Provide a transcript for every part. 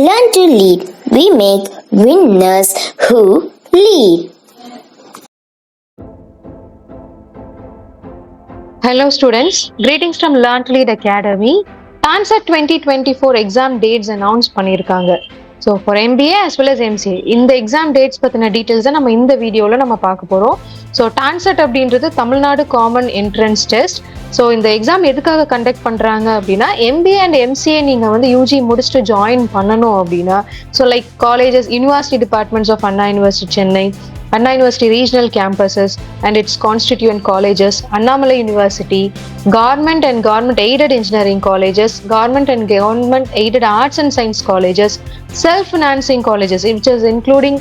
Learn to lead. We make winners who lead. Hello students, greetings from Learn to Lead Academy. TANCET 2024 exam dates announce பண்ணிருக்காங்க. So for MBA as well as MCA இந்த exam dates பத்தின details நம்ம இந்த வீடியோல நம்ம பார்க்க போறோம். So TANCET அப்படின்றது Tamil Nadu common entrance test. So இந்த எக்ஸாம் எதுக்காக கண்டக்ட் பண்ணுறாங்க அப்படின்னா MBA and MCA நீங்கள் வந்து யூஜி முடிச்சுட்டு ஜாயின் பண்ணணும் அப்படின்னா so like colleges university departments of Anna University Chennai, Anna University regional campuses and its constituent colleges, Annamalai University, government and government aided engineering colleges, government and government aided arts and science colleges, self-financing colleges, which is including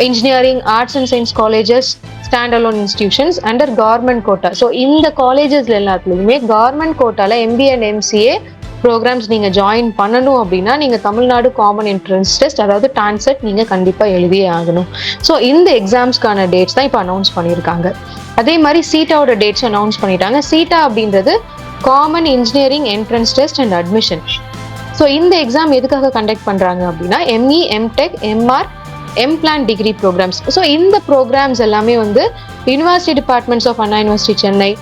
engineering, arts and science colleges, standalone institutions under government quota. So in the colleges எல்லாத்துலயுமே government quotaல MBA and MCA programmes நீங்கள் join பண்ணணும் அப்படின்னா நீங்கள் Tamil Nadu common entrance test அதாவது TANCET நீங்கள் கண்டிப்பாக எழுதியே ஆகணும். ஸோ இந்த எக்ஸாம்ஸ்க்கான டேட்ஸ் தான் இப்போ அனௌன்ஸ் பண்ணியிருக்காங்க. அதே மாதிரி CEETAவோட டேட்ஸ் அனௌன்ஸ் பண்ணிட்டாங்க. CEETA அப்படின்றது common engineering entrance test and admission. So இந்த எக்ஸாம் எதுக்காக கண்டக்ட் பண்ணுறாங்க அப்படின்னா ME, MTech, MR, M-Plan degree programmes. So இந்த ப்ரோக்ராம்ஸ் எல்லாமே வந்து university departments of Anna University Chennai,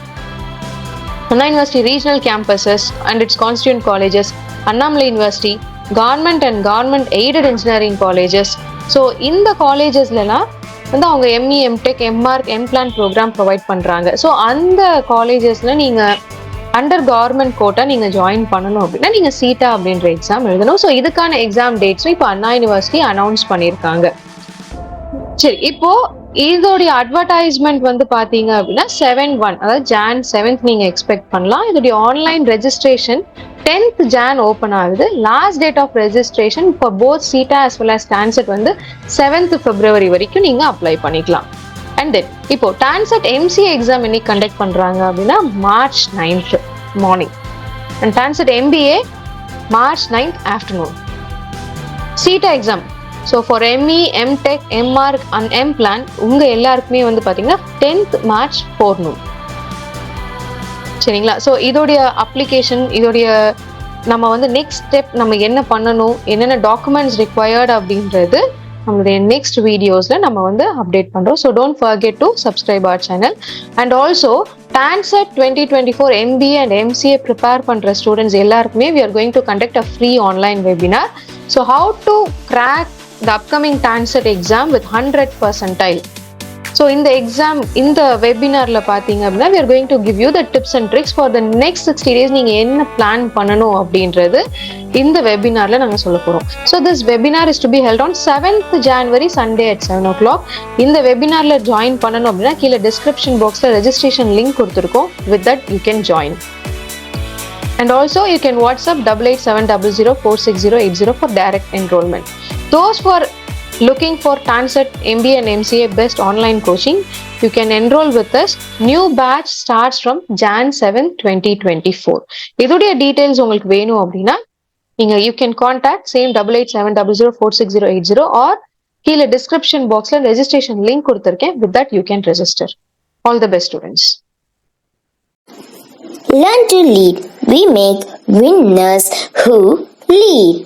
Anna University regional campuses and its constituent colleges, Annamalai University, government and government aided engineering colleges. So இந்த காலேஜஸ்லாம் வந்து அவங்க ME, MTech, MR, M-Plan programme provide பண்ணுறாங்க. So அந்த காலேஜஸில் நீங்கள் அண்டர் கவர்மெண்ட் கோட்டா நீங்கள் join பண்ணணும் அப்படின்னா நீங்கள் CEETA அப்படின்ற எக்ஸாம் எழுதணும். ஸோ இதுக்கான எக்ஸாம் டேட்ஸும் இப்போ அண்ணா யூனிவர்சிட்டி அனௌன்ஸ் பண்ணியிருக்காங்க. சரி, இப்போ இதோடைய அட்வர்டைஸ்மெண்ட் வந்து பாத்தீங்க அப்படின்னா 7/1 அதாவது Jan 7th நீங்க எக்ஸ்பெக்ட் பண்ணலாம். இதோடைய online registration 10th Jan open ஆகுது. லாஸ்ட் டேட் ஆஃப் ரெஜிஸ்ட்ரேஷன் இப்போ both CEETA as well as TANCET வந்து 7th February வரைக்கும் நீங்க அப்ளை பண்ணிக்கலாம். அண்ட் தென் இப்போ TANCET MCA எக்ஸாம் இன்னைக்கு கண்டக்ட் பண்றாங்க அப்படின்னா March 9th morning and TANCET MBA March 9th afternoon. CEETA exam so for ME, MTech, MR and M-Plan உங்கள் எல்லாருக்குமே வந்து பார்த்தீங்கன்னா 10th March forenoon. சரிங்களா? ஸோ இதோடைய அப்ளிகேஷன், இதோடைய நம்ம வந்து நெக்ஸ்ட் ஸ்டெப் நம்ம என்ன பண்ணணும், என்னென்ன டாக்குமெண்ட்ஸ் ரிக்வயர்டு அப்படின்றது நம்மளுடைய நெக்ஸ்ட் வீடியோஸில் நம்ம வந்து அப்டேட் பண்ணுறோம். So don't forget to subscribe our channel. And also TANCET 2024 MBA and MCA prepare பண்ணுற ஸ்டூடெண்ட்ஸ் எல்லாருக்குமே we are going to conduct a free online webinar. So how to crack the upcoming TANCET exam with 100 percentile. So in the exam, in the webinarல பாத்தீங்க அப்படின்னா we are going to give you the tips and tricks for the next 60 days நீங்க என்ன plan பண்ணணும் அப்படின்றது இந்த வெபினார்ல நாங்க சொல்ல போறோம். So this webinar is to be held on 7th January Sunday at 7 o'clock. இந்த வெபினார்ல ஜாயின் பண்ணணும் அப்படின்னா கீழே டிஸ்கிரிப்ஷன் பாக்ஸ்ல ரெஜிஸ்ட்ரேஷன் லிங்க் கொடுத்துருக்கோம். With that you can join. And also you can WhatsApp 8870046080 for direct enrollment. Those who are looking for TANCET MBA and MCA best online coaching, you can enroll with us. New batch starts from Jan 7, 2024. இதோடைய details உங்களுக்கு வேணும் அப்படின்னா நீங்க you can contact same 8870046080 or கீழே description பாக்ஸ்ல registration link கொடுத்திருக்கேன். With that you can register. All the best students. Learn to lead. We make winners who lead.